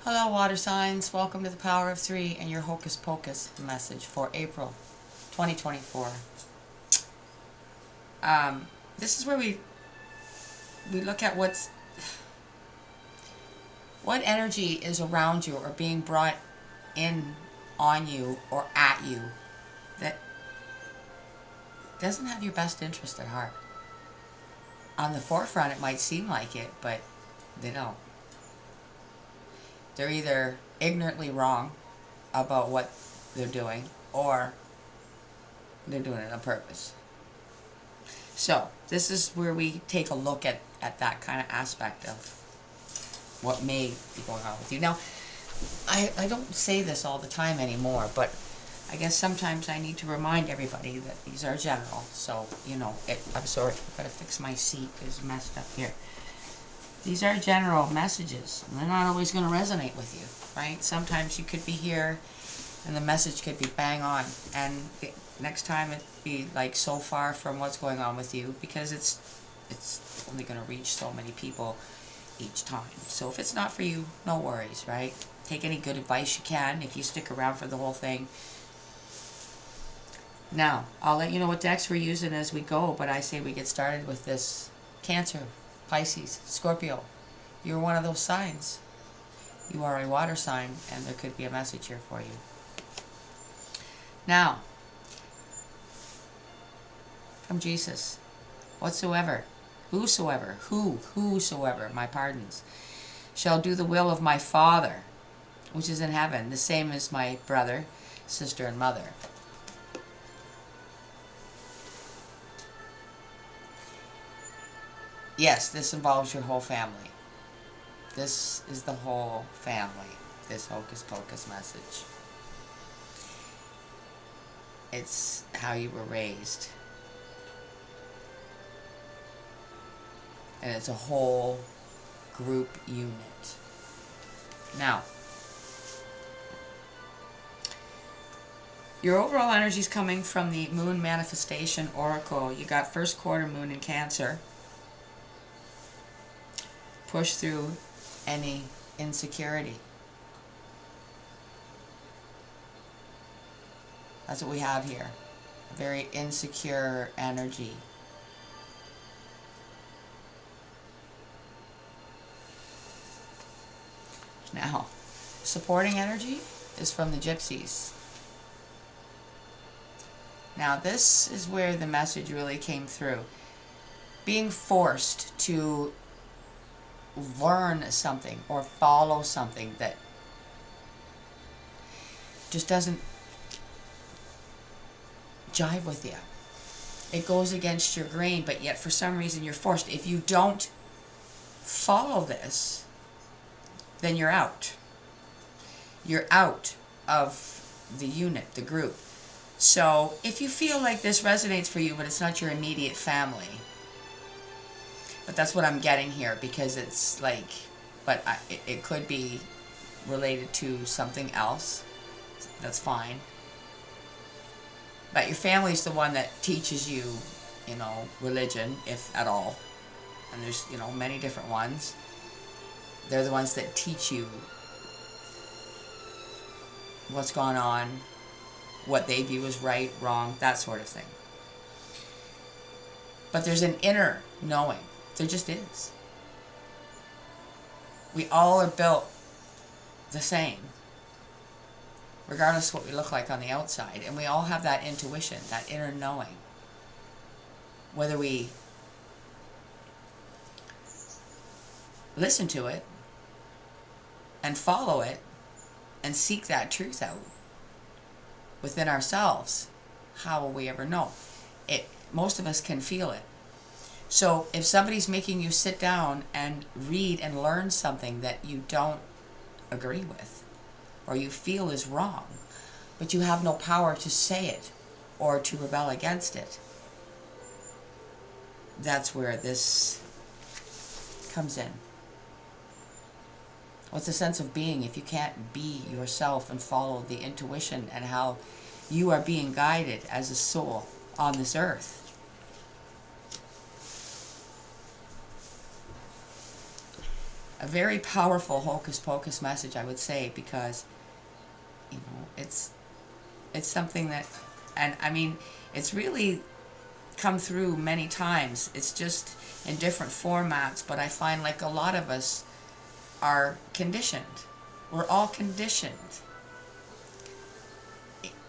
Hello, water signs. Welcome to the Power of Three and your Hocus Pocus message for April 2024. This is where we look at what energy is around you or being brought in on you or at you that doesn't have your best interest at heart. On the forefront, it might seem like it, but they don't. They're either ignorantly wrong about what they're doing, or they're doing it on purpose. So this is where we take a look at that kind of aspect of what may be going on with you. Now, I don't say this all the time anymore, but I guess sometimes I need to remind everybody that these are general. So, I'm sorry, I've got to fix my seat. It's messed up here. These are general messages, and they're not always going to resonate with you, right? Sometimes you could be here, and the message could be bang on, and next time it'd be like so far from what's going on with you, because it's only going to reach so many people each time. So if it's not for you, no worries, right? Take any good advice you can if you stick around for the whole thing. Now, I'll let you know what decks we're using as we go, but I say we get started with this Cancer, Pisces, Scorpio. You're one of those signs. You are a water sign, and there could be a message here for you. Now, from Jesus, whosoever, my pardons, shall do the will of my Father, which is in heaven, the same as my brother, sister, and mother. Yes, this involves your whole family. This is the whole family, this Hocus Pocus message. It's how you were raised. And it's a whole group unit. Now, your overall energy is coming from the Moon Manifestation Oracle. You got first quarter moon in Cancer. Push through any insecurity. That's what we have here. A very insecure energy. Now, supporting energy is from the Gypsies. Now, this is where the message really came through. Being forced to learn something or follow something that just doesn't jive with you. It goes against your grain, but yet for some reason you're forced. If you don't follow this, then you're out. You're out of the unit, the group. So if you feel like this resonates for you, but it's not your immediate family, but that's what I'm getting here, because it's like, it could be related to something else. That's fine. But your family's the one that teaches you, religion, if at all. And there's, many different ones. They're the ones that teach you what's going on, what they view as right, wrong, that sort of thing. But there's an inner knowing. There just is. We all are built the same, regardless of what we look like on the outside. And we all have that intuition, that inner knowing. Whether we listen to it and follow it and seek that truth out within ourselves, how will we ever know? Most of us can feel it. So if somebody's making you sit down and read and learn something that you don't agree with, or you feel is wrong, but you have no power to say it or to rebel against it, that's where this comes in. What's the sense of being if you can't be yourself and follow the intuition and how you are being guided as a soul on this earth? a very powerful Hocus Pocus message, I would say, because, you know, it's something that, and I mean, it's really come through many times. It's just in different formats, but I find like a lot of us are conditioned. We're all conditioned.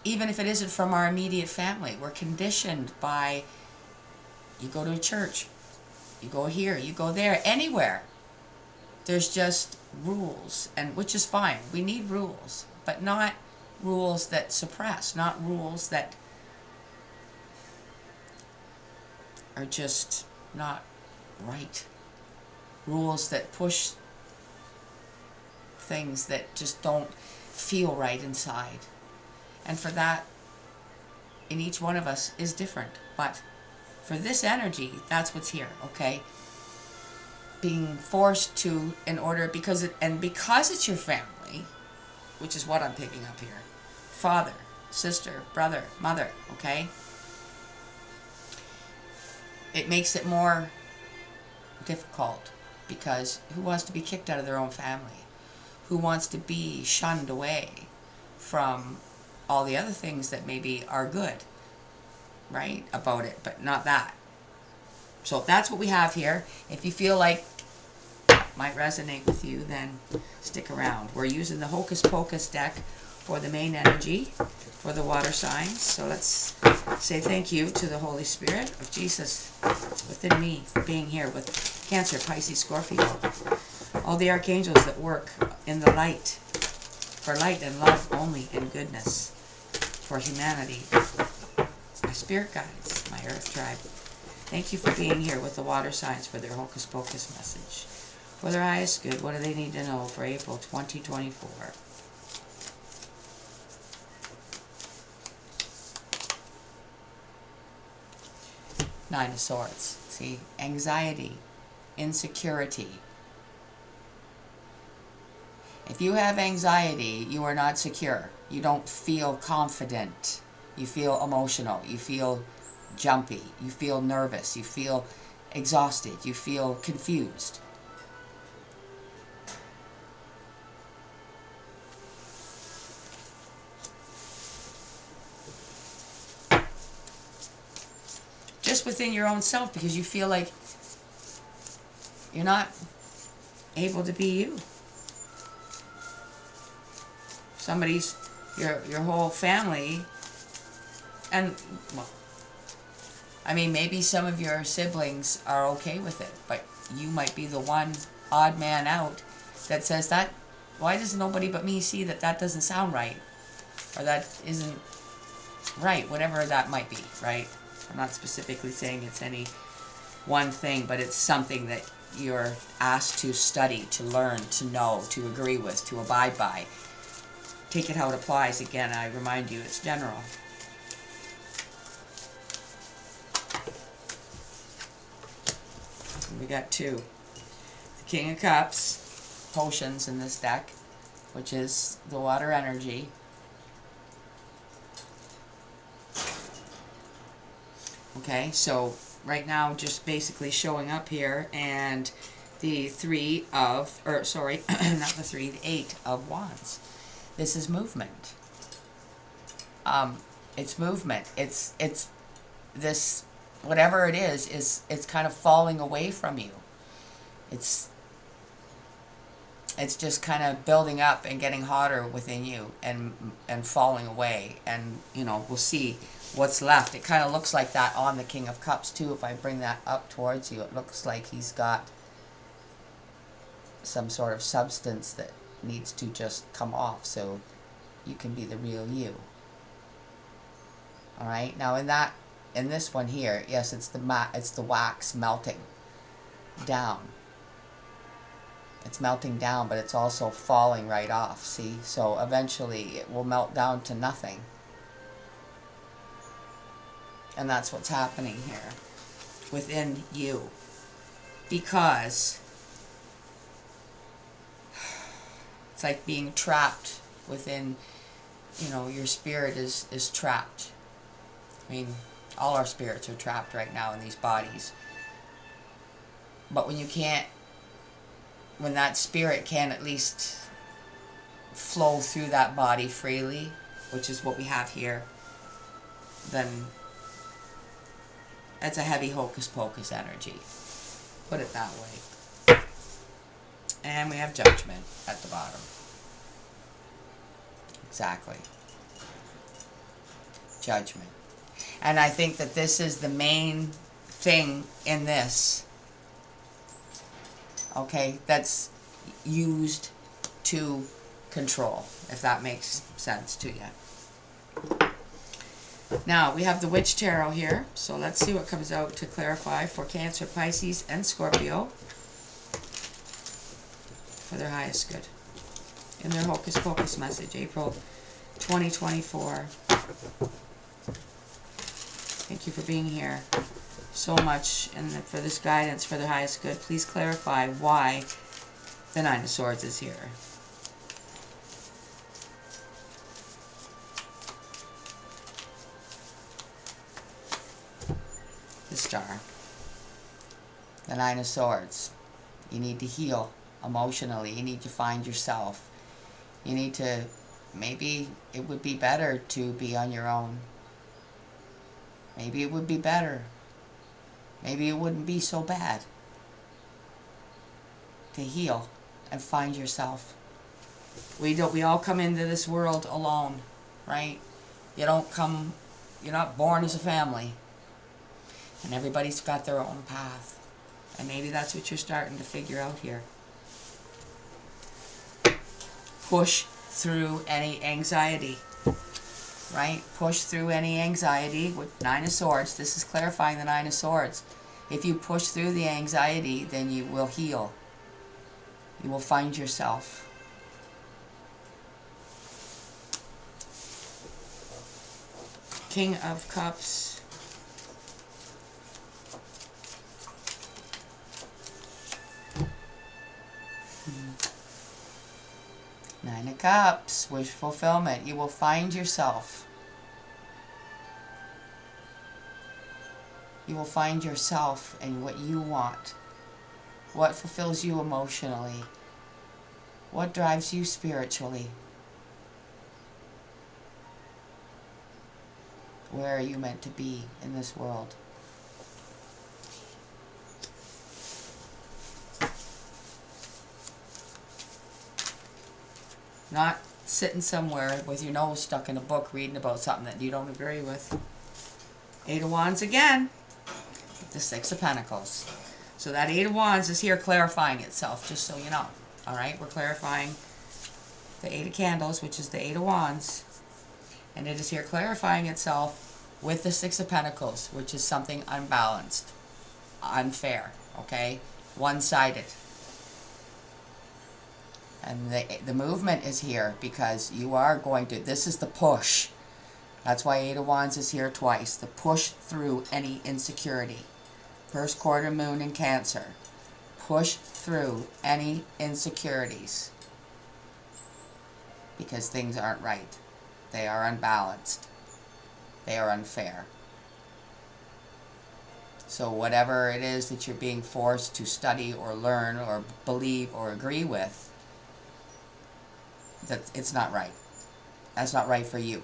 Even if it isn't from our immediate family, we're conditioned by, you go to a church, you go here, you go there, anywhere. There's just rules, and which is fine. We need rules, but not rules that suppress, not rules that are just not right. Rules that push things that just don't feel right inside. And for that, in each one of us is different. But for this energy, that's what's here, okay? Being forced to, in order, because it's your family, which is what I'm picking up here. Father, sister, brother, mother, okay? It makes it more difficult, because who wants to be kicked out of their own family? Who wants to be shunned away from all the other things that maybe are good, right, about it, but not that. So that's what we have here. If you feel like it might resonate with you, then stick around. We're using the Hocus Pocus deck for the main energy, for the water signs. So let's say thank you to the Holy Spirit of Jesus within me for being here with Cancer, Pisces, Scorpio. All the archangels that work in the light, for light and love only and goodness, for humanity. My spirit guides, my earth tribe. Thank you for being here with the water signs for their Hocus Pocus message. For their highest good, what do they need to know for April 2024? Nine of Swords. See, anxiety, insecurity. If you have anxiety, you are not secure. You don't feel confident. You feel emotional. You feel jumpy. You feel nervous. You feel exhausted. You feel confused. Just within your own self, because you feel like you're not able to be you. Somebody's, your whole family, and, well, I mean, maybe some of your siblings are okay with it, but you might be the one odd man out that says that, why does nobody but me see that that doesn't sound right? Or that isn't right, whatever that might be, right? I'm not specifically saying it's any one thing, but it's something that you're asked to study, to learn, to know, to agree with, to abide by. Take it how it applies. Again, I remind you, it's general. We got two. The King of Cups, potions in this deck, which is the water energy. Okay, so right now just basically showing up here, and the three of, or sorry, not the three, the 8 of Wands. This is movement. It's movement. It's this, whatever it is it's kind of falling away from you. It's just kind of building up and getting hotter within you, and falling away, and you know, we'll see what's left. It kind of looks like that on the King of Cups too. If I bring that up towards you, it looks like he's got some sort of substance that needs to just come off so you can be the real you. All right, now in this one here, yes, it's the wax melting down. It's melting down, but it's also falling right off, see? So eventually it will melt down to nothing. And that's what's happening here within you. Because it's like being trapped within, you know, your spirit is trapped. I mean, all our spirits are trapped right now in these bodies. But when you can't when that spirit can at least flow through that body freely, which is what we have here, then it's a heavy hocus pocus energy. Put it that way. And we have judgment at the bottom. Exactly. Judgment. And I think that this is the main thing in this, okay, that's used to control, if that makes sense to you. Now, we have the Witch Tarot here, so let's see what comes out to clarify for Cancer, Pisces, and Scorpio for their highest good in their Hocus Pocus message, April 2024. Thank you for being here so much and for this guidance for their highest good. Please clarify why the Nine of Swords is here. The Star. The Nine of Swords. You need to heal emotionally. You need to find yourself. You need to, maybe it would be better to be on your own. Maybe it would be better. Maybe it wouldn't be so bad to heal and find yourself. We all come into this world alone, right? You're not born as a family. And everybody's got their own path. And maybe that's what you're starting to figure out here. Push through any anxiety. Right? Push through any anxiety with Nine of Swords. This is clarifying the Nine of Swords. If you push through the anxiety, then you will heal. You will find yourself. King of Cups. Nine of Cups, wish fulfillment. You will find yourself. You will find yourself and what you want. What fulfills you emotionally. What drives you spiritually. Where are you meant to be in this world? Not sitting somewhere with your nose stuck in a book reading about something that you don't agree with. Eight of Wands again. The Six of Pentacles. So that Eight of Wands is here clarifying itself, just so you know. Alright, we're clarifying the Eight of Candles, which is the Eight of Wands. And it is here clarifying itself with the Six of Pentacles, which is something unbalanced, unfair, okay? One-sided. And the movement is here because you are going to, this is the push. That's why Eight of Wands is here twice. The push through any insecurity. First quarter moon in Cancer. Push through any insecurities. Because things aren't right. They are unbalanced. They are unfair. So whatever it is that you're being forced to study or learn or believe or agree with, that it's not right. That's not right for you.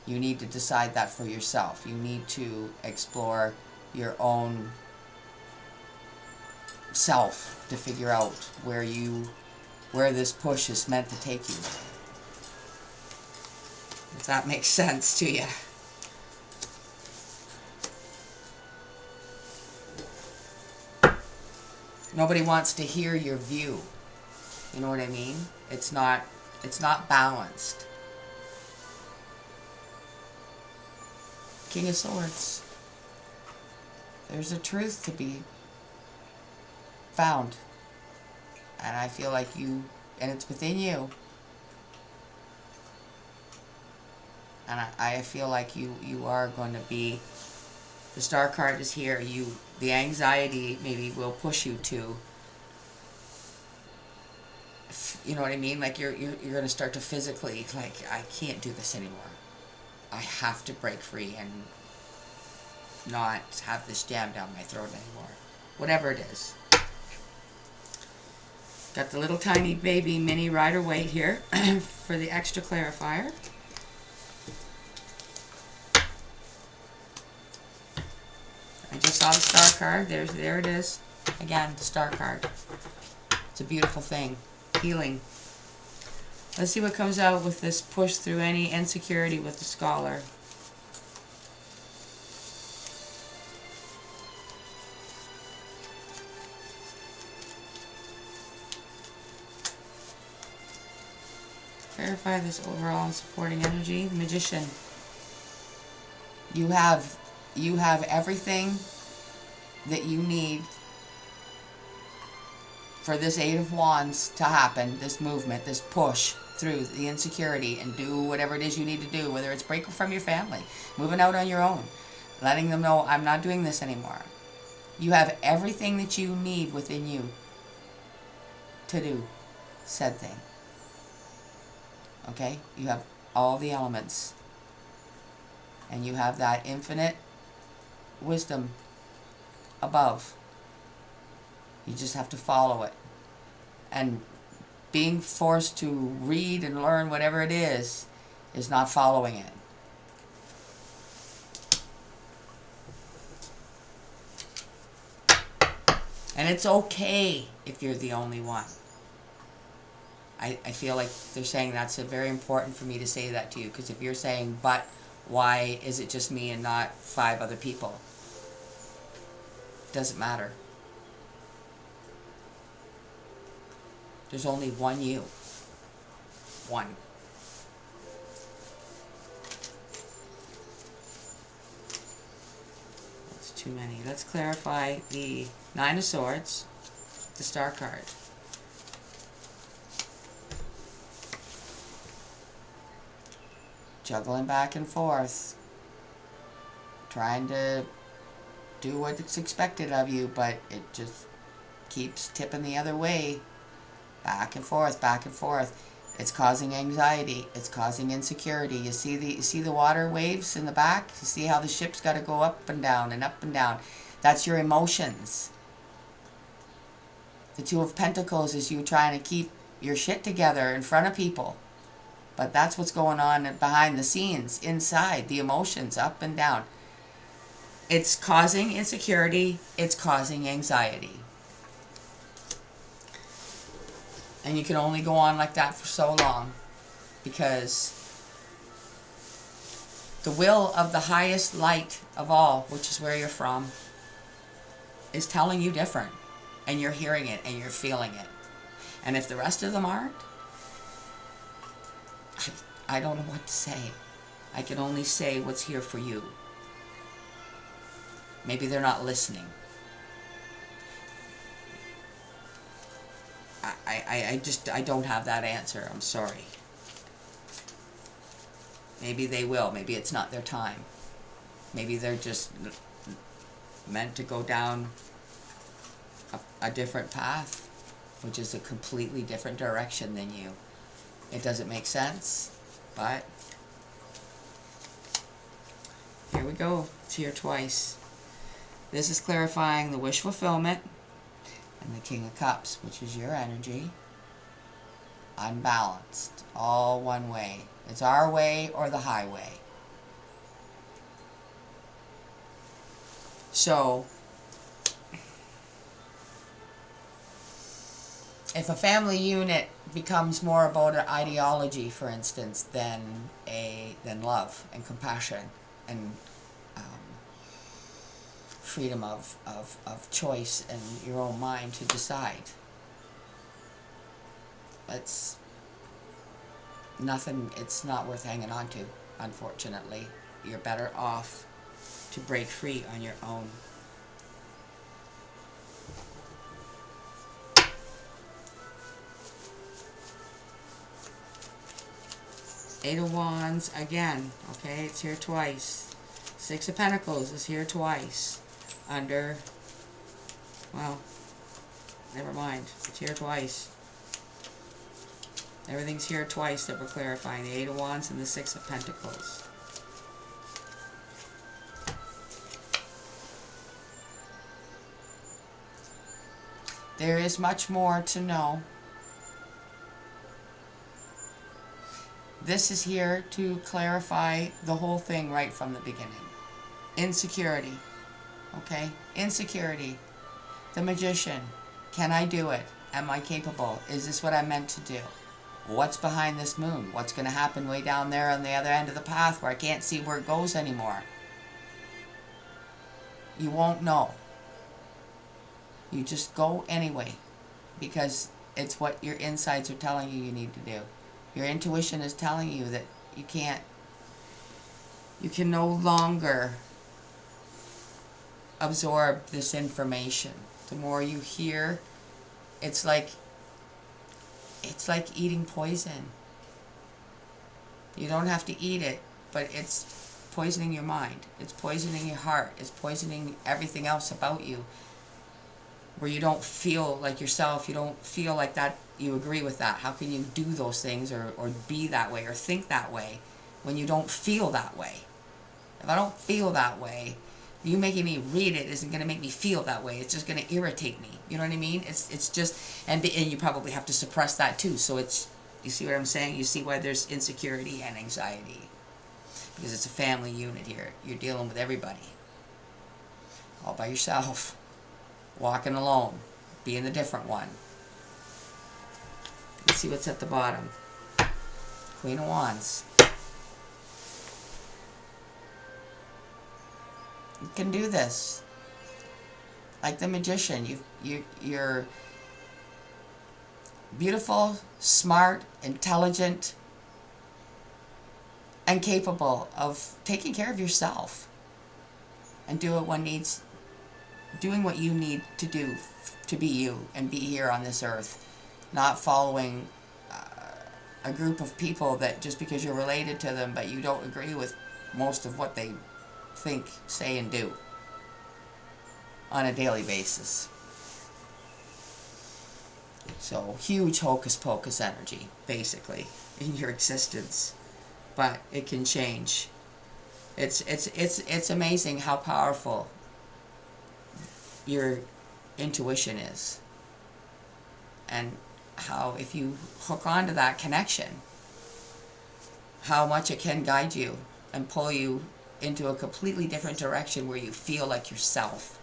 You need to decide that for yourself. You need to explore your own self to figure out where this push is meant to take you. If that makes sense to you. Nobody wants to hear your view. You know what I mean? It's not balanced. King of Swords. There's a truth to be found. And I feel like and it's within you. And I feel like you are going to be, the Star card is here, the anxiety maybe will push you to, you know what I mean? Like you're going to start to physically, like, I can't do this anymore. I have to break free and not have this jam down my throat anymore. Whatever it is. Got the little tiny baby mini Rider Waite here for the extra clarifier. I just saw the star card. There it is. Again, the star card. It's a beautiful thing. Healing. Let's see what comes out with this push through any insecurity with the scholar. Clarify this overall and supporting energy. The Magician. You have everything that you need for this Eight of Wands to happen, this movement, this push through the insecurity and do whatever it is you need to do, whether it's break from your family, moving out on your own, letting them know, I'm not doing this anymore. You have everything that you need within you to do said thing. Okay? You have all the elements. And you have that infinite wisdom above. You just have to follow it. And being forced to read and learn whatever it is not following it. And it's okay if you're the only one. I feel like they're saying that's very important for me to say that to you, because if you're saying, but why is it just me and not 5 other people? Doesn't matter. There's only one you. One. That's too many. Let's clarify the 9 of Swords, the Star card. Juggling back and forth. Trying to do what's expected of you, but it just keeps tipping the other way. Back and forth, back and forth. It's causing anxiety. It's causing insecurity. You see the water waves in the back? You see how the ship's got to go up and down and up and down. That's your emotions. The 2 of Pentacles is you trying to keep your shit together in front of people. But that's what's going on behind the scenes, inside, the emotions, up and down. It's causing insecurity. It's causing anxiety. And you can only go on like that for so long, because the will of the highest light of all, which is where you're from, is telling you different. And you're hearing it and you're feeling it. And if the rest of them aren't, I don't know what to say. I can only say what's here for you. Maybe they're not listening. I don't have that answer. I'm sorry. Maybe they will. Maybe it's not their time. Maybe they're just meant to go down a different path, which is a completely different direction than you. It doesn't make sense, but here we go. It's here twice. This is clarifying the wish fulfillment and the King of Cups, which is your energy. Unbalanced. All one way. It's our way or the highway. So, if a family unit becomes more about an ideology, for instance, than love and compassion and freedom of choice and your own mind to decide, it's not worth hanging on to, unfortunately. You're better off to break free on your own. Eight of Wands again, okay, it's here twice. 6 of Pentacles is here twice. Under, well, never mind, it's here twice. Everything's here twice that we're clarifying. The 8 of Wands and the 6 of Pentacles. There is much more to know This is here to clarify the whole thing right from the beginning. Insecurity. Okay? Insecurity. The magician. Can I do it? Am I capable? Is this what I'm meant to do? What's behind this moon? What's going to happen way down there on the other end of the path where I can't see where it goes anymore? You won't know. You just go anyway, because it's what your insides are telling you need to do. Your intuition is telling you that you can no longer absorb this information. The more you hear, it's like eating poison. You don't have to eat it, but it's poisoning your mind. It's poisoning your heart. It's poisoning everything else about you. Where you don't feel like yourself, you don't feel like that, you agree with that. How can you do those things or be that way or think that way when you don't feel that way? If I don't feel that way, you making me read it isn't going to make me feel that way. It's just going to irritate me. You know what I mean? It's just, and you probably have to suppress that too. So it's, you see what I'm saying? You see why there's insecurity and anxiety. Because it's a family unit here. You're dealing with everybody. All by yourself. Walking alone, being the different one. Let's see what's at the bottom. Queen of Wands. You can do this. Like the magician, you're beautiful, smart, intelligent, and capable of taking care of yourself and doing what you need to do to be you and be here on this earth, not following a group of people that just because you're related to them but you don't agree with most of what they think, say, and do on a daily basis. So huge hocus pocus energy basically in your existence, but it can change. It's amazing how powerful your intuition is, and how if you hook onto that connection, how much it can guide you and pull you into a completely different direction where you feel like yourself.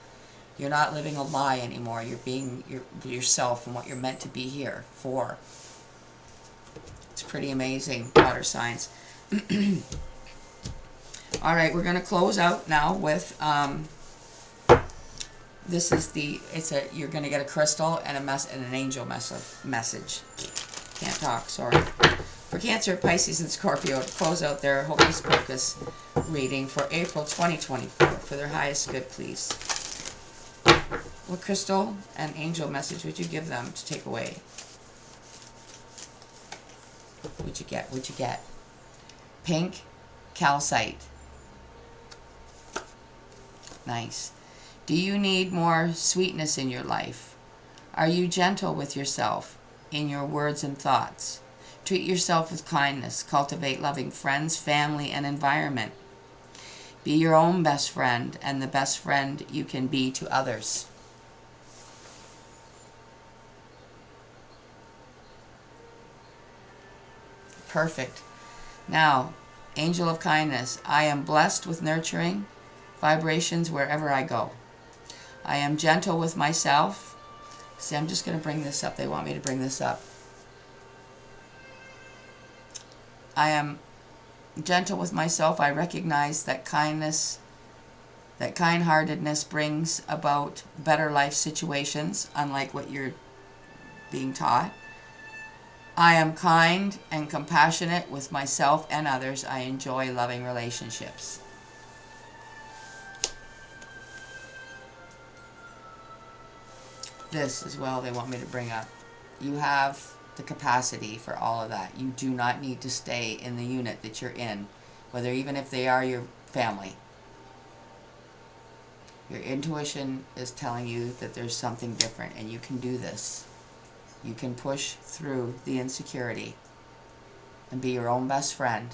You're not living a lie anymore. You're being yourself and what you're meant to be here for. It's pretty amazing, water signs. All right, we're going to close out now with this is you're going to get a crystal and an angel message. Can't talk, sorry. For Cancer, Pisces, and Scorpio to close out their Hocus Pocus reading for April 2024 for their highest good, please. What crystal and angel message would you give them to take away? What'd you get? What'd you get? Pink calcite. Nice. Do you need more sweetness in your life? Are you gentle with yourself in your words and thoughts? Treat yourself with kindness. Cultivate loving friends, family, and environment. Be your own best friend and the best friend you can be to others. Perfect. Now, angel of kindness. I am blessed with nurturing vibrations wherever I go. I am gentle with myself. See, I'm just going to bring this up. They want me to bring this up. I am gentle with myself. I recognize that kindness, that kind-heartedness brings about better life situations, unlike what you're being taught. I am kind and compassionate with myself and others. I enjoy loving relationships. This as well they want me to bring up. You have the capacity for all of that. You do not need to stay in the unit that you're in, whether even if they are your family. Your intuition is telling you that there's something different and you can do this. You can push through the insecurity and be your own best friend.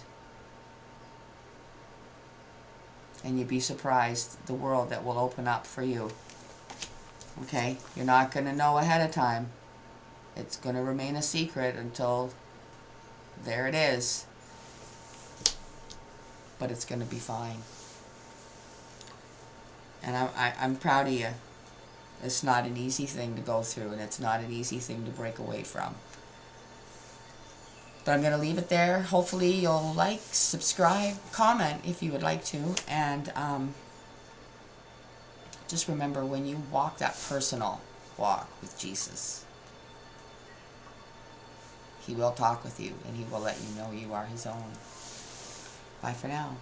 And you'd be surprised the world that will open up for you. Okay? You're not going to know ahead of time. It's going to remain a secret until there it is. but it's going to be fine. And I'm proud of you. It's not an easy thing to go through, and it's not an easy thing to break away from. But I'm going to leave it there. Hopefully you'll like, subscribe, comment if you would like to. And just remember, when you walk that personal walk with Jesus, He will talk with you, and He will let you know you are His own. Bye for now.